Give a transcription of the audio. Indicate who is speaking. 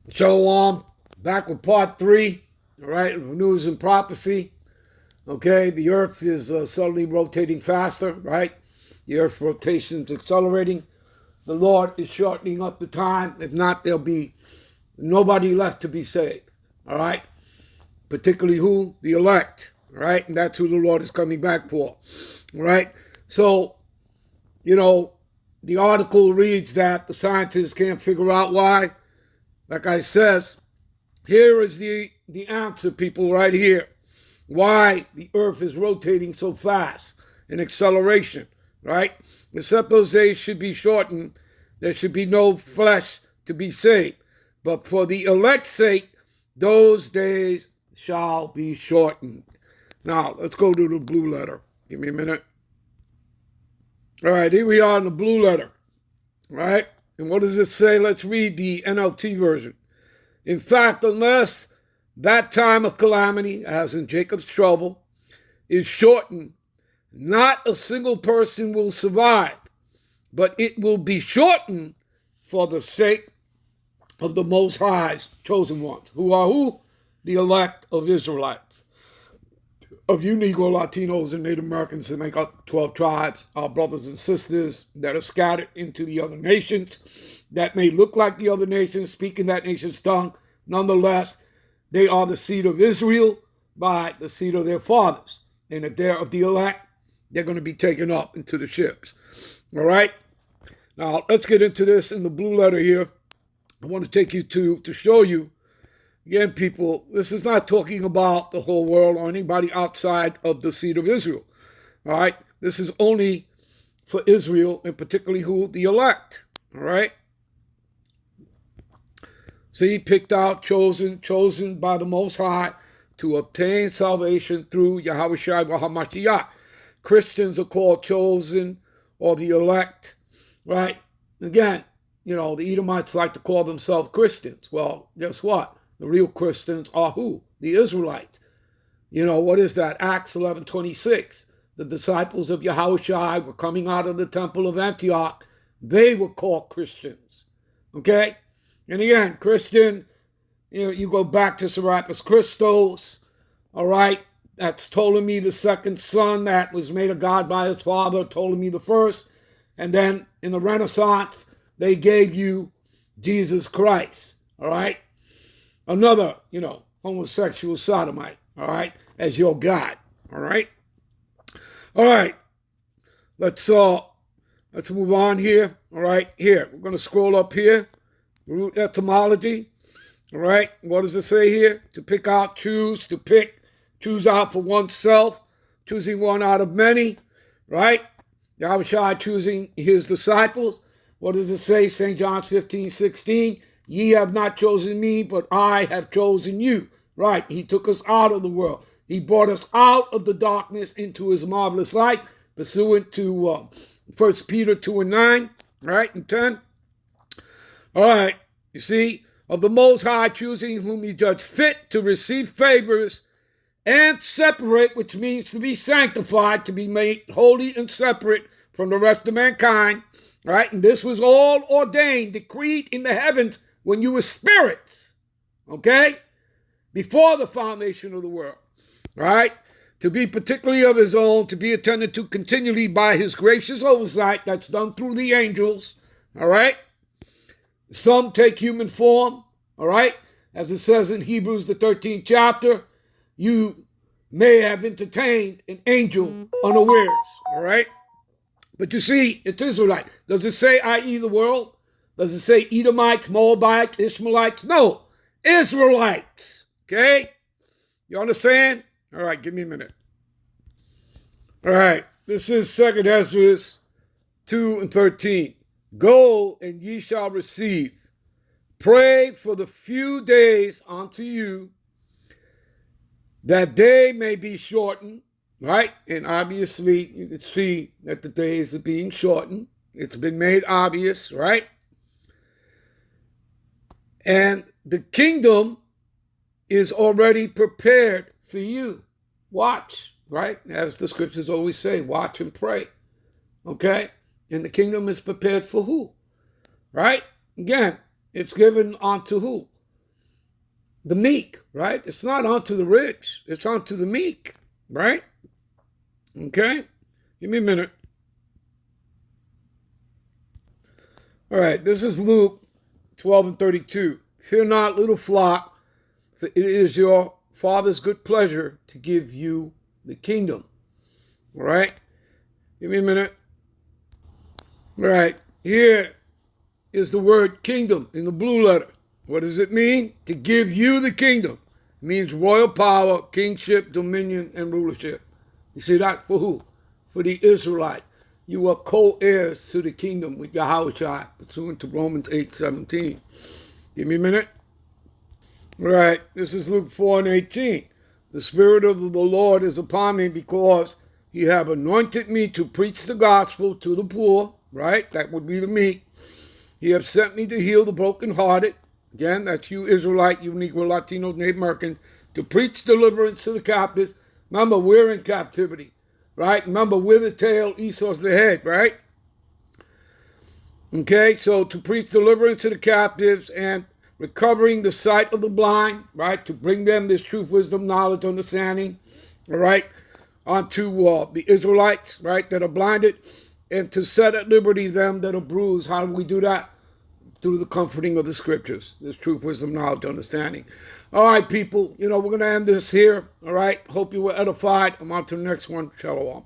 Speaker 1: Shalom, back with part 3, all right, of news and prophecy. Okay, the earth is suddenly rotating faster, right? The earth's rotation is accelerating. The Lord is shortening up the time. If not, there'll be nobody left to be saved, all right? Particularly who? The elect, all right? And that's who the Lord is coming back for, all right? So, the article reads that the scientists can't figure out why. Like I says, here is the answer, people, right here. Why the earth is rotating so fast in acceleration, right? Except those days should be shortened. There should be no flesh to be saved. But for the elect's sake, those days shall be shortened. Now, let's go to the blue letter. Give me a minute. All right, here we are in the blue letter, right? And what does it say? Let's read the NLT version. In fact, unless that time of calamity, as in Jacob's trouble, is shortened, not a single person will survive, but it will be shortened for the sake of the Most High's chosen ones, who are who? The elect of Israelites. Of you Negro, Latinos, and Native Americans that make up 12 tribes, our brothers and sisters that are scattered into the other nations, that may look like the other nations, speaking that nation's tongue, nonetheless, they are the seed of Israel by the seed of their fathers. And if they're of the elect, they're going to be taken up into the ships. All right? Now, let's get into this in the blue letter here. I want to take you to show you, again, people, this is not talking about the whole world or anybody outside of the seed of Israel. All right? This is only for Israel, and particularly who? The elect. All right? See, picked out, chosen by the Most High to obtain salvation through Yahushua HaMashiach. Christians are called chosen or the elect, right? Again, the Edomites like to call themselves Christians. Well, guess what? The real Christians are who? The Israelites. What is that? Acts 11:26. The disciples of Yahushua were coming out of the temple of Antioch. They were called Christians. Okay? And again, Christian, you go back to Serapis Christos, all right? That's Ptolemy the second son that was made a god by his father, Ptolemy the first. And then in the Renaissance, they gave you Jesus Christ, all right? Another, homosexual sodomite, all right, as your God, all right? All right, let's move on here, all right? Here, we're going to scroll up here. Root etymology, all right? What does it say here? To pick out, choose, to pick, choose out for oneself, choosing one out of many, right? Yahushua choosing his disciples. What does it say? St. John 15:16. Ye have not chosen me, but I have chosen you. Right? He took us out of the world. He brought us out of the darkness into his marvelous light, pursuant to 1 Peter 2:9, right? And 10. All right, you see, of the Most High choosing whom he judged fit to receive favors and separate, which means to be sanctified, to be made holy and separate from the rest of mankind, right? And this was all ordained, decreed in the heavens when you were spirits, okay? Before the foundation of the world, right? To be particularly of his own, to be attended to continually by his gracious oversight, that's done through the angels, all right? Some take human form, all right? As it says in Hebrews, the 13th chapter, you may have entertained an angel unawares, all right? But you see, it's Israelite. Does it say, i.e. the world? Does it say Edomites, Moabites, Ishmaelites? No, Israelites, okay? You understand? All right, give me a minute. All right, this is 2nd Ezra 2:13. Go, and ye shall receive. Pray for the few days unto you, that they may be shortened, right? And obviously, you can see that the days are being shortened. It's been made obvious, right? And the kingdom is already prepared for you. Watch, right? As the scriptures always say, watch and pray, okay? And the kingdom is prepared for who? Right? Again, it's given unto who? the meek, right? It's not unto the rich, it's unto the meek, right? Okay? Give me a minute. All right, this is Luke 12 and 32. Fear not, little flock, for it is your Father's good pleasure to give you the kingdom. All right? Give me a minute. All right, here is the word kingdom in the blue letter. What does it mean? To give you the kingdom. It means royal power, kingship, dominion, and rulership. You see that? For who? For the Israelite. You are co-heirs to the kingdom with Yahushua, pursuant to Romans 8:17. Give me a minute. All right, this is Luke 4 and 18. The Spirit of the Lord is upon me because he have anointed me to preach the gospel to the poor, right? That would be the meek. He have sent me to heal the brokenhearted. Again, that's you Israelite, you Negro, Latino, Native American. To preach deliverance to the captives. Remember, we're in captivity, right? Remember, we're the tail, Esau's the head, right? Okay, so to preach deliverance to the captives and recovering the sight of the blind, right? To bring them this truth, wisdom, knowledge, understanding, all right? Onto the Israelites, right, that are blinded, and to set at liberty them that are bruised. How do we do that? Through the comforting of the scriptures. There's truth, wisdom, knowledge, understanding. All right, people, we're going to end this here. All right. Hope you were edified. I'm on to the next one. Shalom.